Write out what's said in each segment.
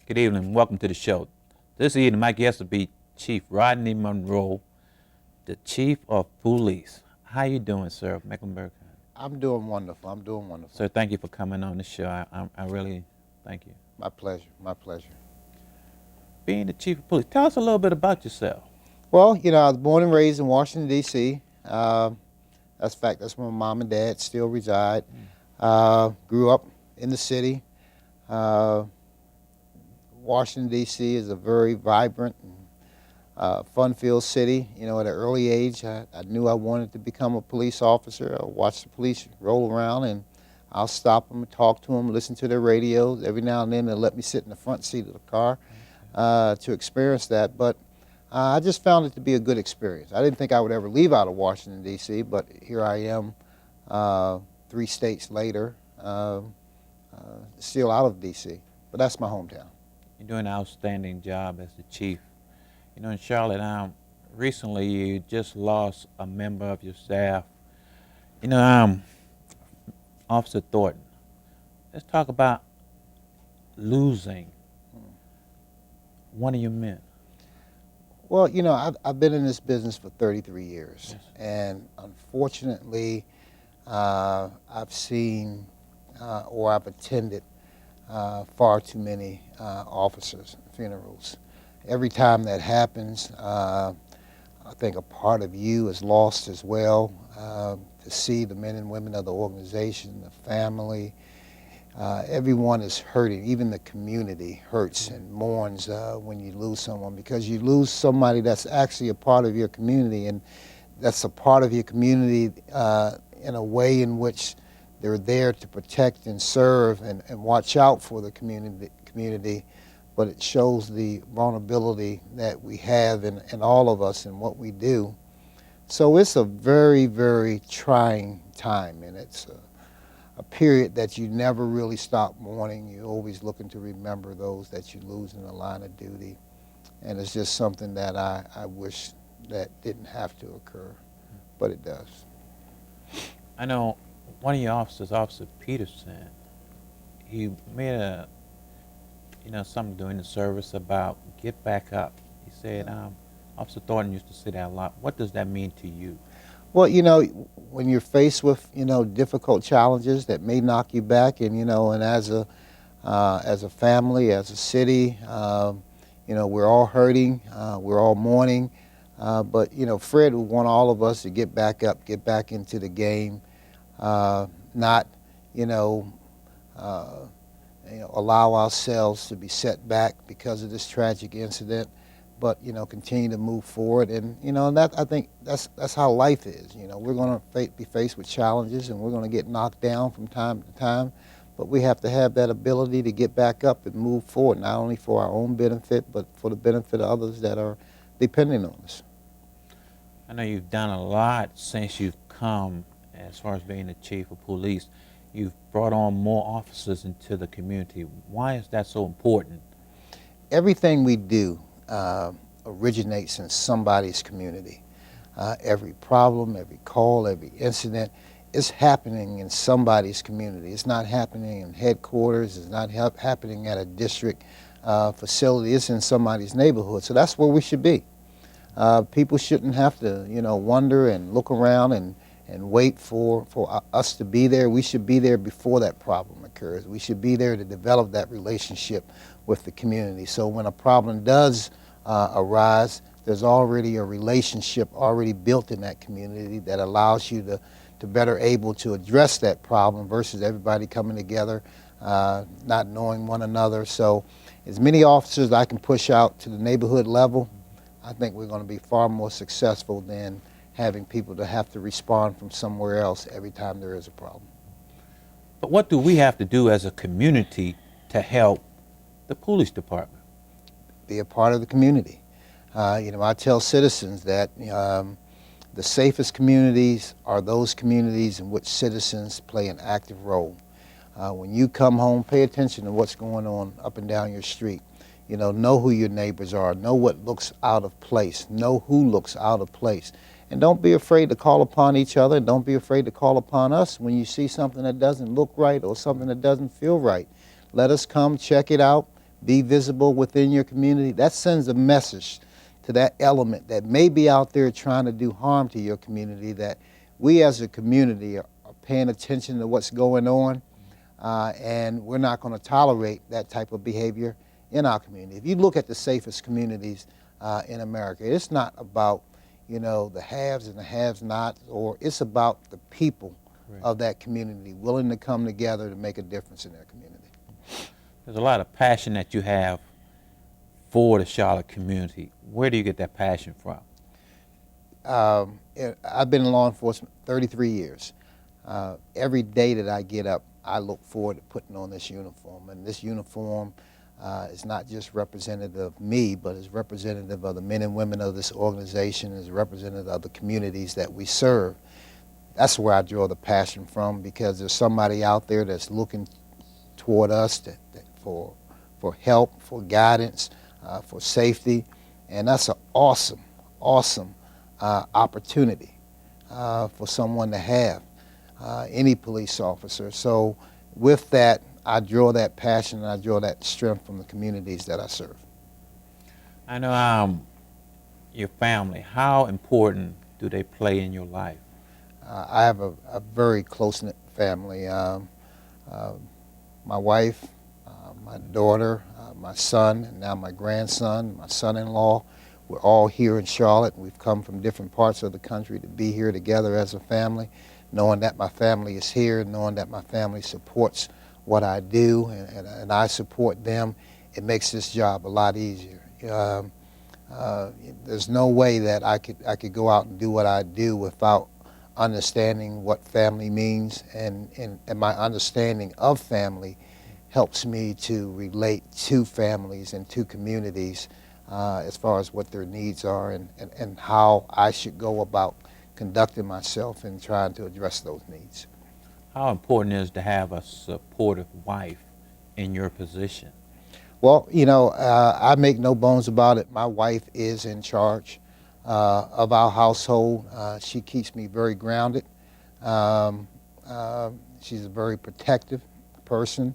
Good evening. Welcome to the show. This evening, my guest will be Chief Rodney Monroe, the Chief of Police. How you doing, sir, of Mecklenburg? I'm doing wonderful. I'm doing wonderful. Sir, thank you for coming on the show. I really thank you. My pleasure. My pleasure. Being the Chief of Police, tell us a little bit about yourself. Well, I was born and raised in Washington, D.C. That's a fact. That's where my mom and dad still reside. Grew up in the city. Washington, D.C. is a very vibrant and fun-filled city. At an early age, I knew I wanted to become a police officer. I watched the police roll around, and I'll stop them and talk to them, listen to their radios. Every now and then, they'll let me sit in the front seat of the car to experience that. But I just found it to be a good experience. I didn't think I would ever leave out of Washington, D.C., but here I am 3 states later, still out of D.C., but that's my hometown. You're doing an outstanding job as the chief. In Charlotte, recently you just lost a member of your staff. Officer Thornton. Let's talk about losing one of your men. Well, I've been in this business for 33 years, Yes. and unfortunately, I've seen or I've attended far too many officers' funerals. Every time that happens, I think a part of you is lost as well. To see the men and women of the organization, the family, everyone is hurting. Even the community hurts and mourns when you lose someone, because you lose somebody that's actually a part of your community, and that's a part of your community in a way in which they're there to protect and serve and watch out for the community, but it shows the vulnerability that we have in all of us and what we do. So it's a very, very trying time, and it's a period that you never really stop mourning. You're always looking to remember those that you lose in the line of duty, and it's just something that I wish that didn't have to occur, but it does. I know one of your officers, Officer Peterson, he made something during the service about get back up. He said, Officer Thornton used to say that a lot. What does that mean to you? Well, when you're faced with, difficult challenges that may knock you back, and, and as a family, as a city, we're all hurting, we're all mourning, but, Fred would want all of us to get back up, get back into the game, not, allow ourselves to be set back because of this tragic incident, but continue to move forward. And and that, I think that's how life is. We're going to be faced with challenges, and we're going to get knocked down from time to time, but we have to have that ability to get back up and move forward, not only for our own benefit, but for the benefit of others that are depending on us. I know you've done a lot since you've come as far as being the chief of police. You've brought on more officers into the community. Why is that so important? Everything we do originates in somebody's community. Every problem, every call, every incident is happening in somebody's community. It's not happening in headquarters. It's not happening at a district facility. It's in somebody's neighborhood. So that's where we should be. People shouldn't have to, wonder and look around and wait for us to be there. We should be there before that problem occurs. We should be there to develop that relationship with the community. So when a problem does arise, there's already a relationship already built in that community that allows you to better able to address that problem versus everybody coming together, not knowing one another. So as many officers I can push out to the neighborhood level, I think we're going to be far more successful than having people to have to respond from somewhere else every time there is a problem. But what do we have to do as a community to help the police department? Be a part of the community. I tell citizens that the safest communities are those communities in which citizens play an active role. When you come home, pay attention to what's going on up and down your street. Know who your neighbors are, know what looks out of place, know who looks out of place. And don't be afraid to call upon each other. Don't be afraid to call upon us when you see something that doesn't look right or something that doesn't feel right. Let us come check it out, be visible within your community, that sends a message to that element that may be out there trying to do harm to your community, that we as a community are paying attention to what's going on, and we're not going to tolerate that type of behavior in our community. If you look at the safest communities in America, it's not about, the haves and the have-nots, or it's about the people of that community willing to come together to make a difference in their community. There's a lot of passion that you have for the Charlotte community. Where do you get that passion from? I've been in law enforcement 33 years. Every day that I get up, I look forward to putting on this uniform. And this uniform is not just representative of me, but is representative of the men and women of this organization, is representative of the communities that we serve. That's where I draw the passion from, because there's somebody out there that's looking toward us for help, for guidance, for safety, and that's an awesome opportunity for someone to have, any police officer. So with that, I draw that passion and I draw that strength from the communities that I serve. I know your family, how important do they play in your life? I have a very close-knit family. My wife, my daughter, my son, and now my grandson, my son-in-law. We're all here in Charlotte. We've come from different parts of the country to be here together as a family, knowing that my family is here, knowing that my family supports what I do, and I support them. It makes this job a lot easier. There's no way that I could go out and do what I do without understanding what family means, and my understanding of family helps me to relate to families and to communities as far as what their needs are and how I should go about conducting myself and trying to address those needs. How important is to have a supportive wife in your position? Well, I make no bones about it. My wife is in charge of our household. She keeps me very grounded. She's a very protective person.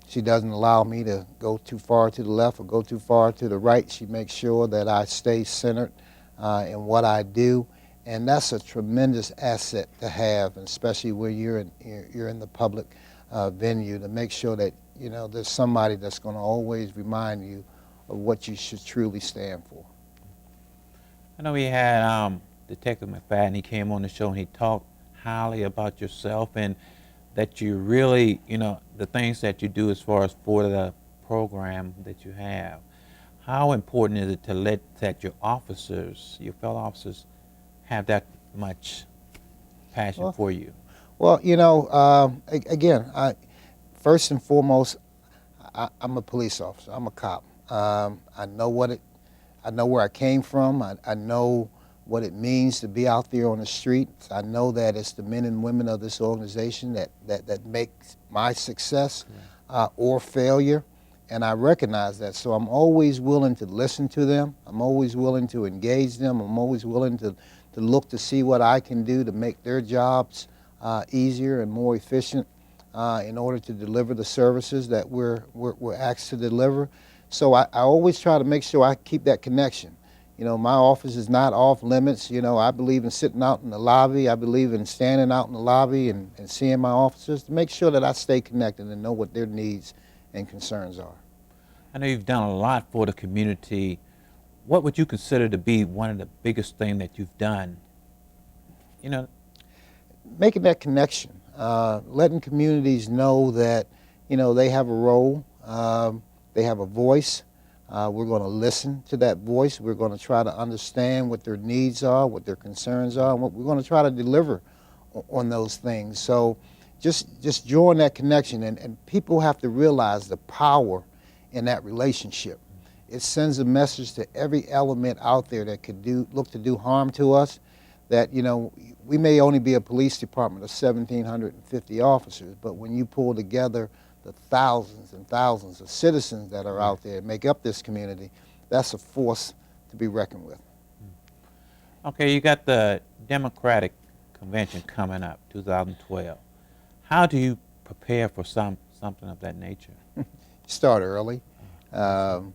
She doesn't allow me to go too far to the left or go too far to the right. She makes sure that I stay centered in what I do, and that's a tremendous asset to have, and especially when you're in the public venue, to make sure that there's somebody that's going to always remind you of what you should truly stand for. I know we had Detective McFadden. He came on the show and he talked highly about yourself, and that you really, the things that you do as far as for the program that you have. How important is it to let that your officers, your fellow officers, have that much passion for you? Well, again, first and foremost, I'm a police officer. I'm a cop. I know where I came from. I know what it means to be out there on the streets. I know that it's the men and women of this organization that makes my success or failure, and I recognize that. So I'm always willing to listen to them. I'm always willing to engage them. I'm always willing to look to see what I can do to make their jobs easier and more efficient in order to deliver the services that we're asked to deliver. So I always try to make sure I keep that connection. My office is not off limits. I believe in sitting out in the lobby. I believe in standing out in the lobby and seeing my officers to make sure that I stay connected and know what their needs and concerns are. I know you've done a lot for the community. What would you consider to be one of the biggest things that you've done? Making that connection, letting communities know that, they have a role, they have a voice. We're going to listen to that voice. We're going to try to understand what their needs are, what their concerns are, and what we're going to try to deliver on those things. So just drawing that connection, and people have to realize the power in that relationship. It sends a message to every element out there that could look to do harm to us, that, we may only be a police department of 1,750 officers, but when you pull together the thousands and thousands of citizens that are out there and make up this community, that's a force to be reckoned with. Okay, you got the Democratic Convention coming up, 2012. How do you prepare for something of that nature? start early. Um,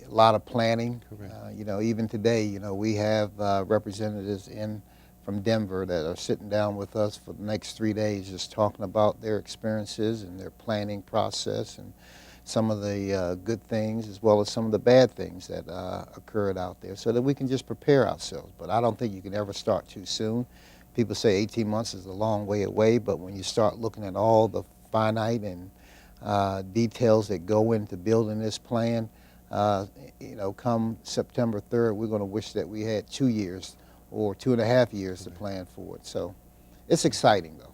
a lot of planning. Correct. Even today, we have representatives in from Denver that are sitting down with us for the next 3 days just talking about their experiences and their planning process and some of the good things as well as some of the bad things that occurred out there so that we can just prepare ourselves. But I don't think you can ever start too soon. People say 18 months is a long way away, but when you start looking at all the finite and details that go into building this plan, come September 3rd, we're going to wish that we had 2 years or 2.5 years to plan for it. So it's exciting, though.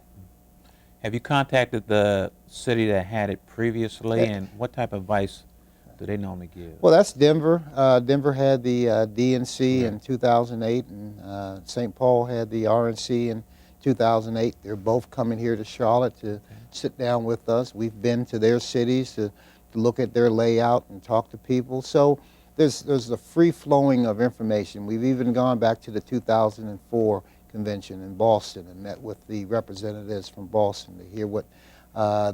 Have you contacted the city that had it previously, and what type of advice do they normally give? Well, that's Denver. Denver had the DNC in 2008, and St. Paul had the RNC in 2008. They're both coming here to Charlotte to sit down with us. We've been to their cities to look at their layout and talk to people. So there's a free flowing of information. We've even gone back to the 2004 convention in Boston and met with the representatives from Boston to hear what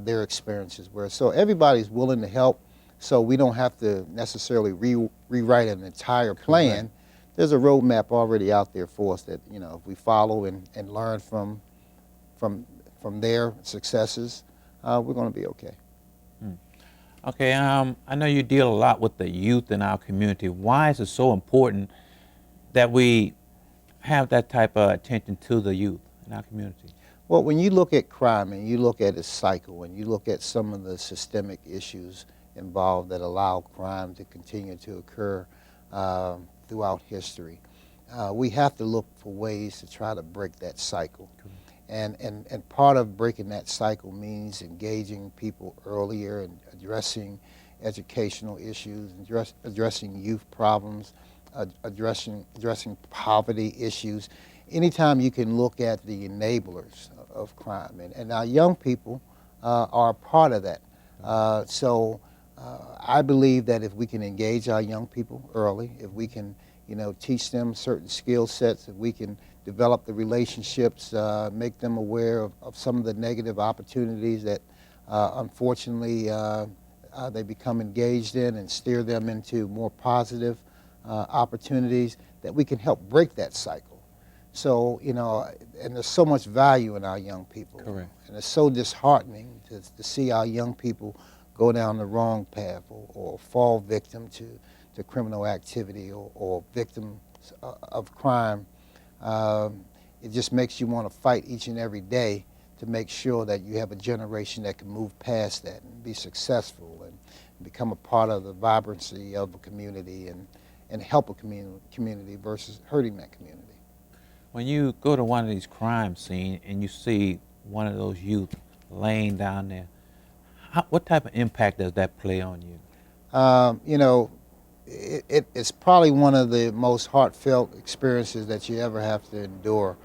their experiences were. So everybody's willing to help, so we don't have to necessarily rewrite an entire plan. Correct. There's a roadmap already out there for us that, if we follow and learn from their successes, we're going to be okay. Okay, I know you deal a lot with the youth in our community. Why is it so important that we have that type of attention to the youth in our community? Well, when you look at crime and you look at its cycle and you look at some of the systemic issues involved that allow crime to continue to occur throughout history, we have to look for ways to try to break that cycle. And part of breaking that cycle means engaging people earlier and addressing educational issues, addressing youth problems, addressing poverty issues. Anytime you can look at the enablers of crime, and our young people are a part of that. So I believe that if we can engage our young people early, if we can teach them certain skill sets, if we can develop the relationships, make them aware of some of the negative opportunities that unfortunately they become engaged in, and steer them into more positive opportunities, that we can help break that cycle. So, and there's so much value in our young people. Correct. And it's so disheartening to see our young people go down the wrong path or fall victim to criminal activity or victims of crime. It just makes you want to fight each and every day to make sure that you have a generation that can move past that and be successful and become a part of the vibrancy of a community and help a community versus hurting that community. When you go to one of these crime scenes and you see one of those youth laying down there, what type of impact does that play on you? It's probably one of the most heartfelt experiences that you ever have to endure.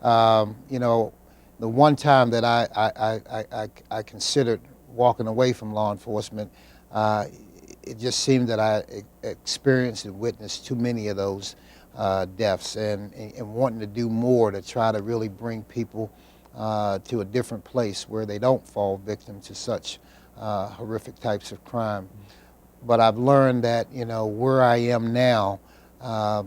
The one time that I considered walking away from law enforcement, it just seemed that I experienced and witnessed too many of those deaths, and wanting to do more to try to really bring people to a different place where they don't fall victim to such horrific types of crime. But I've learned that, where I am now, I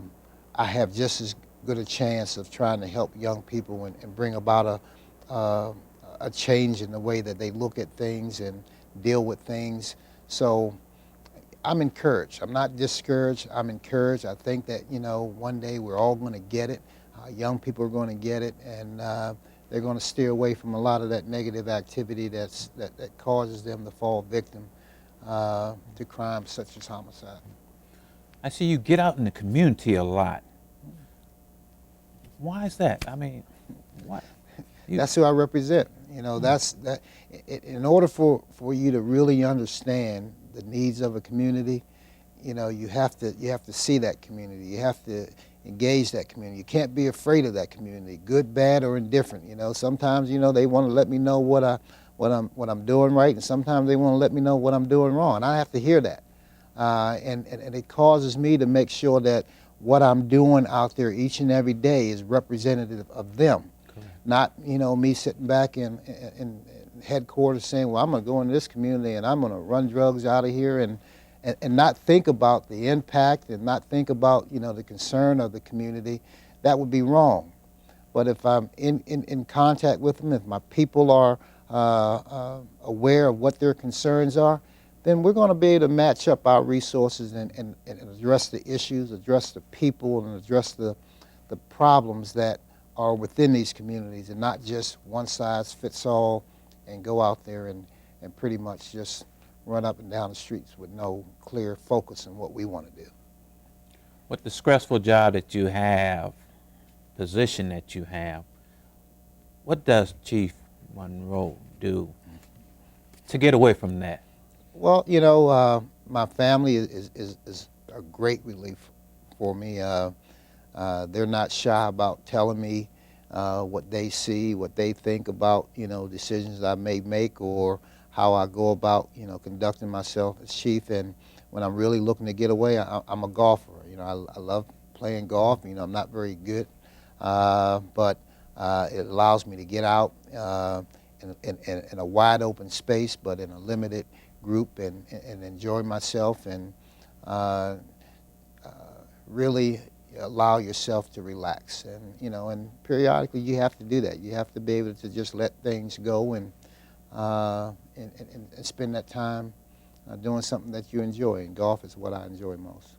have just as good a chance of trying to help young people and bring about a change in the way that they look at things and deal with things. So I'm encouraged. I'm not discouraged. I'm encouraged. I think that, one day we're all going to get it. Young people are going to get it, and they're going to steer away from a lot of that negative activity that causes them to fall victim to crimes such as homicide. I see you get out in the community a lot. Why is that? I mean, what? That's who I represent. That's that. In order for you to really understand the needs of a community, you have to see that community. You have to engage that community. You can't be afraid of that community, good, bad, or indifferent. Sometimes they want to let me know what I'm doing right, and sometimes they want to let me know what I'm doing wrong. And I have to hear that, and it causes me to make sure that what I'm doing out there each and every day is representative of them. Correct. Not me sitting back and headquarters saying, well, I'm going to go into this community and I'm going to run drugs out of here, and not think about the impact and not think about, the concern of the community. That would be wrong. But if I'm in contact with them, if my people are aware of what their concerns are, then we're going to be able to match up our resources and address the issues, address the people, and address the problems that are within these communities, and not just one size fits all and go out there and pretty much just run up and down the streets with no clear focus on what we want to do. With the stressful job that you have, position that you have, what does Chief Monroe do to get away from that? Well, my family is a great relief for me. They're not shy about telling me what they see, what they think about, decisions I may make, or how I go about, conducting myself as chief. And when I'm really looking to get away, I'm a golfer. I love playing golf. I'm not very good, but it allows me to get out in a wide open space, but in a limited group, and enjoy myself, and really allow yourself to relax. And periodically you have to do that. You have to be able to just let things go and spend that time doing something that you enjoy. And golf is what I enjoy most.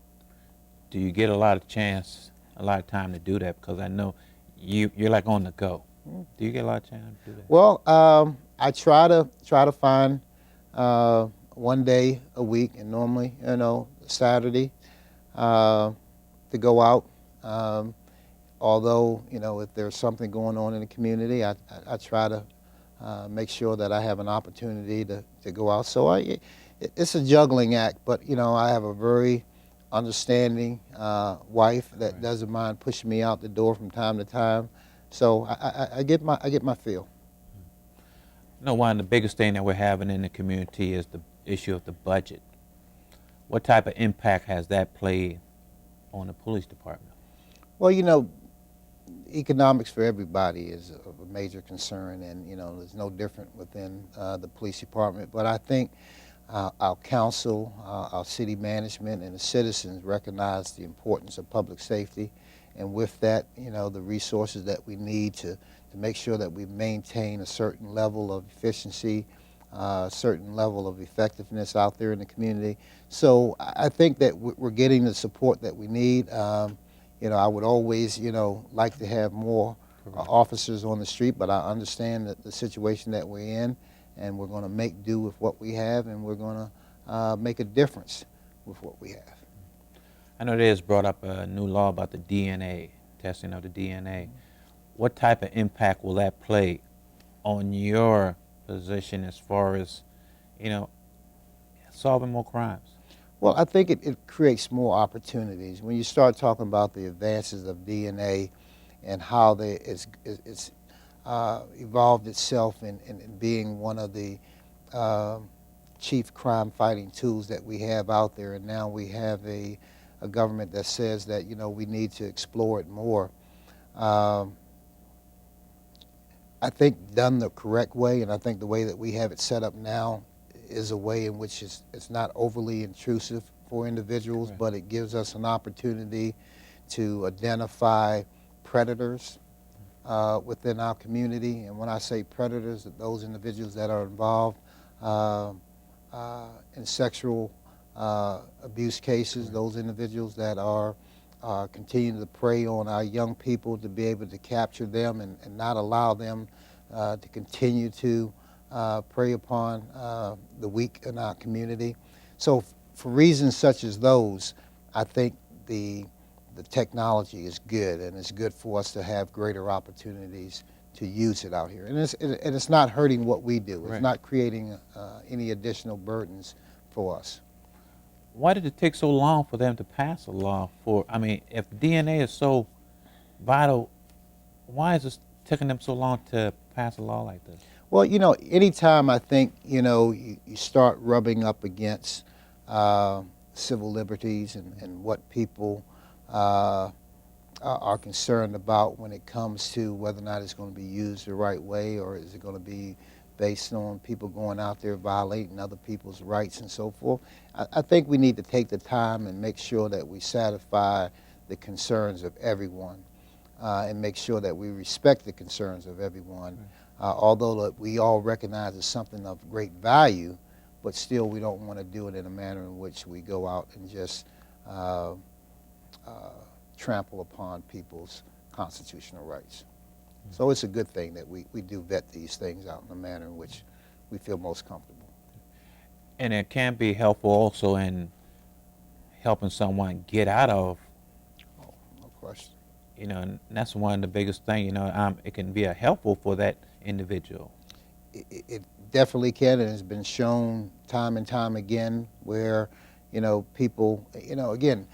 Do you get a lot of time to do that? Because I know you're like on the go. Do you get a lot of time to do that? Well, I try to find 1 day a week, and normally, Saturday, to go out. Although, if there's something going on in the community, I try to make sure that I have an opportunity to go out. So it's a juggling act, but I have a very understanding wife that Right. doesn't mind pushing me out the door from time to time. So I get my feel. One of the biggest thing that we're having in the community is the issue of the budget. What type of impact has that played on the police department? Well, economics for everybody is a major concern, and there's no different within the police department. But I think our council, our city management, and the citizens recognize the importance of public safety, and with that, the resources that we need to make sure that we maintain a certain level of efficiency, a certain level of effectiveness out there in the community. So I think that we're getting the support that we need. I would always, like to have more officers on the street, but I understand that the situation that we're in, and we're going to make do with what we have, and we're going to make a difference with what we have. I know there's brought up a new law about the DNA, testing of the DNA. What type of impact will that play on your position as far as, solving more crimes? Well, I think it creates more opportunities. When you start talking about the advances of DNA and how it's evolved itself in being one of the chief crime-fighting tools that we have out there, and now we have a government that says that, we need to explore it more. I think done the correct way, and I think the way that we have it set up now is a way in which it's not overly intrusive for individuals, Right. but it gives us an opportunity to identify predators within our community. And when I say predators, those individuals that are involved in sexual abuse cases, Right. those individuals that are continuing to prey on our young people, to be able to capture them and not allow them to continue to prey upon the weak in our community. So for reasons such as those, I think the technology is good, and it's good for us to have greater opportunities to use it out here. And it's not hurting what we do. It's Right. not creating any additional burdens for us. Why did it take so long for them to pass a law if DNA is so vital, why is it taking them so long to pass a law like this? Well, anytime I think, you start rubbing up against civil liberties and what people are concerned about when it comes to whether or not it's going to be used the right way, or is it going to be based on people going out there violating other people's rights and so forth. I think we need to take the time and make sure that we satisfy the concerns of everyone, and make sure that we respect the concerns of everyone, although we all recognize it's something of great value, but still we don't want to do it in a manner in which we go out and just trample upon people's constitutional rights. So it's a good thing that we do vet these things out in a manner in which we feel most comfortable. And it can be helpful also in helping someone get out of, Oh, no question. and that's one of the biggest thing, it can be helpful for that individual. It definitely can, and it's been shown time and time again where, people, again,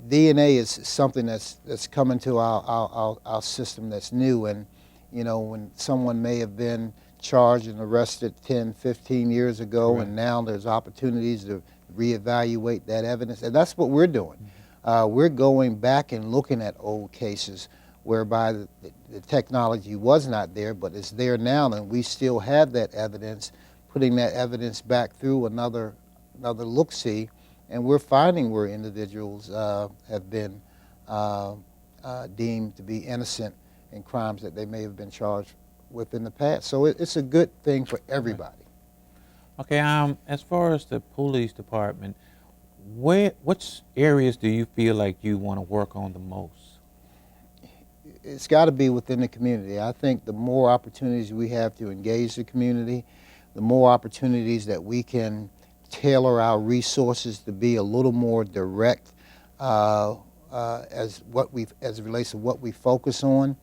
DNA is something that's come into our system that's new, and when someone may have been charged and arrested 10, 15 years ago, Correct. and now there's opportunities to reevaluate that evidence, and that's what we're doing. We're going back and looking at old cases whereby the technology was not there, but it's there now, and we still have that evidence, putting that evidence back through another look-see, and we're finding where individuals have been deemed to be innocent in crimes that they may have been charged with in the past. So it's a good thing for everybody. Okay, as far as the police department, which areas do you feel like you want to work on the most? It's got to be within the community. I think the more opportunities we have to engage the community, the more opportunities that we can tailor our resources to be a little more direct as it relates to what we focus on,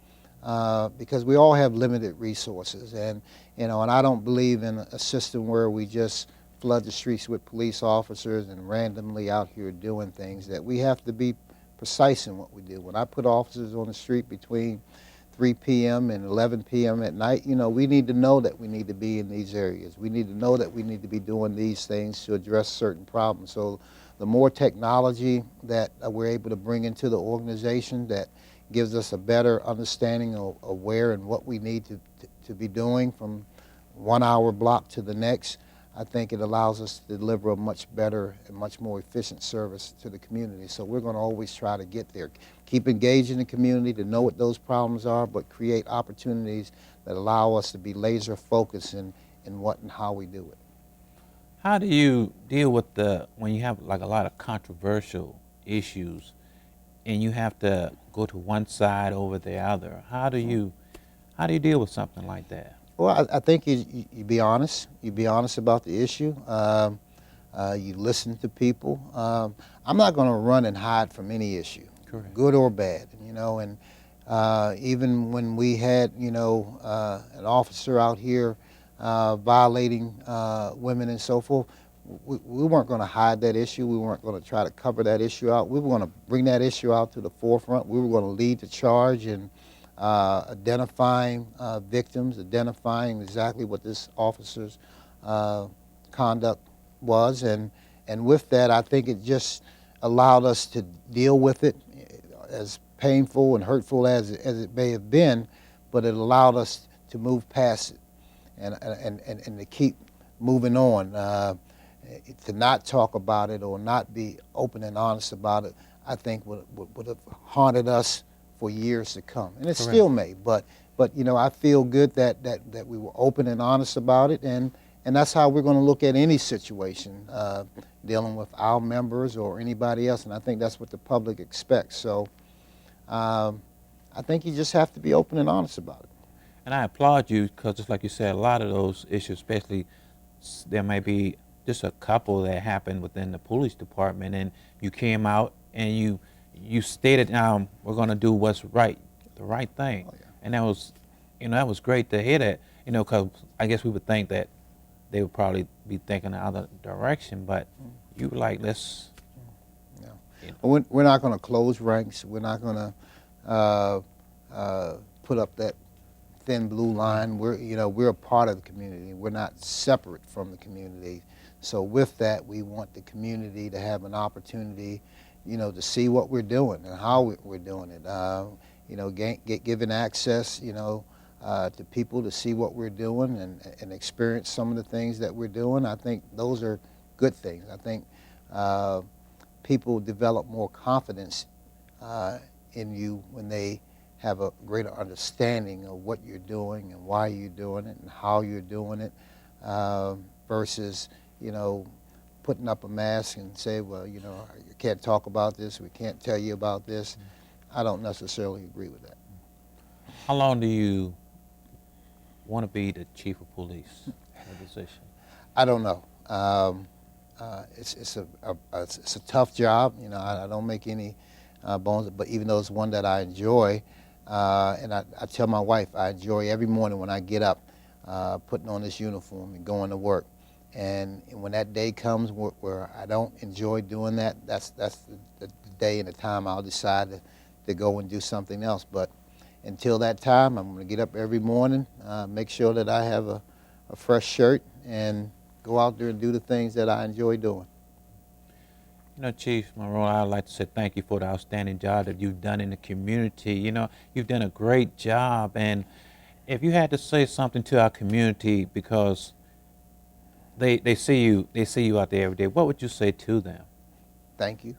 because we all have limited resources, and and I don't believe in a system where we just flood the streets with police officers and randomly out here doing things. That we have to be precise in what we do. When I put officers on the street between 3 p.m. and 11 p.m. at night, we need to know that we need to be in these areas. We need to know that we need to be doing these things to address certain problems. So the more technology that we're able to bring into the organization that gives us a better understanding of where and what we need to be doing from 1 hour block to the next, I think it allows us to deliver a much better and much more efficient service to the community. So we're going to always try to get there. Keep engaging the community to know what those problems are, but create opportunities that allow us to be laser focused in what and how we do it. How do you deal with when you have like a lot of controversial issues and you have to go to one side over the other? How do you deal with something like that? Well, I think you be honest. You be honest about the issue. You listen to people. I'm not going to run and hide from any issue, Correct. good or bad. And even when we had an officer out here violating women and so forth, we weren't going to hide that issue. We weren't going to try to cover that issue out. We were going to bring that issue out to the forefront. We were going to lead the charge in identifying victims, identifying exactly what this officer's conduct was, and with that, I think it just allowed us to deal with it, as painful and hurtful as it may have been, but it allowed us to move past it and to keep moving on. To not talk about it or not be open and honest about it, I think would have haunted us for years to come, and it Correct. still may. But I feel good that we were open and honest about it, and that's how we're going to look at any situation dealing with our members or anybody else, and I think that's what the public expects. So I think you just have to be open and honest about it. And I applaud you because, just like you said, a lot of those issues, especially there may be just a couple that happened within the police department, and you came out and you stated, we're going to do what's right, the right thing. Oh, yeah. And that was, that was great to hear that, because I guess we would think that they would probably be thinking the other direction, but you were like, let's. Yeah. We're not going to close ranks. We're not going to put up that thin blue line. We're a part of the community. We're not separate from the community. So with that, we want the community to have an opportunity, to see what we're doing and how we're doing it. Given access, to people to see what we're doing and experience some of the things that we're doing. I think those are good things. I think people develop more confidence in you when they have a greater understanding of what you're doing and why you're doing it and how you're doing it, versus, putting up a mask and say, well, you can't talk about this, we can't tell you about this. I don't necessarily agree with that. How long do you want to be the chief of police in a position? I don't know. It's a tough job. I don't make any bones, but even though it's one that I enjoy, and I tell my wife I enjoy every morning when I get up, putting on this uniform and going to work. And when that day comes where I don't enjoy doing that, that's the day and the time I'll decide to go and do something else. But until that time, I'm going to get up every morning, make sure that I have a fresh shirt, and go out there and do the things that I enjoy doing. Chief Monroe, I'd like to say thank you for the outstanding job that you've done in the community. You've done a great job. And if you had to say something to our community, because they see you out there every day, what would you say to them? Thank you.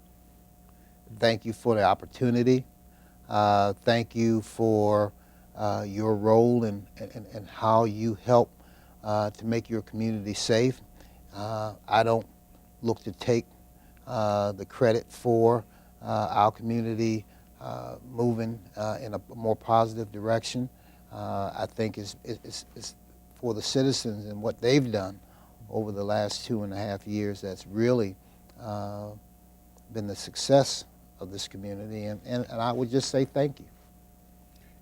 Thank you for the opportunity. Thank you for your role and how you help to make your community safe. I don't look to take the credit for our community moving in a more positive direction. I think it's for the citizens and what they've done over the last 2.5 years that's really been the success of this community, and I would just say thank you.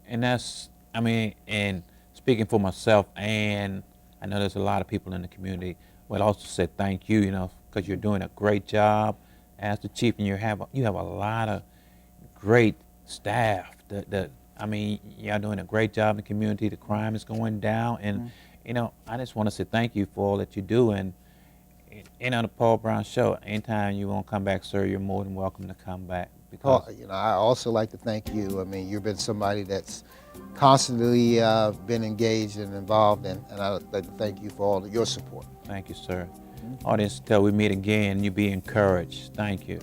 And and speaking for myself, and I know there's a lot of people in the community, would also say thank you, because you're doing a great job as the chief, and you have a lot of great staff. You're doing a great job in the community. The crime is going down, and I just want to say thank you for all that you do. And on the Paul Brown Show, anytime you want to come back, sir, you're more than welcome to come back. Because I also like to thank you. You've been somebody that's constantly been engaged and involved, and I'd like to thank you for all of your support. Thank you, sir. Audience, till we meet again, you be encouraged. Thank you.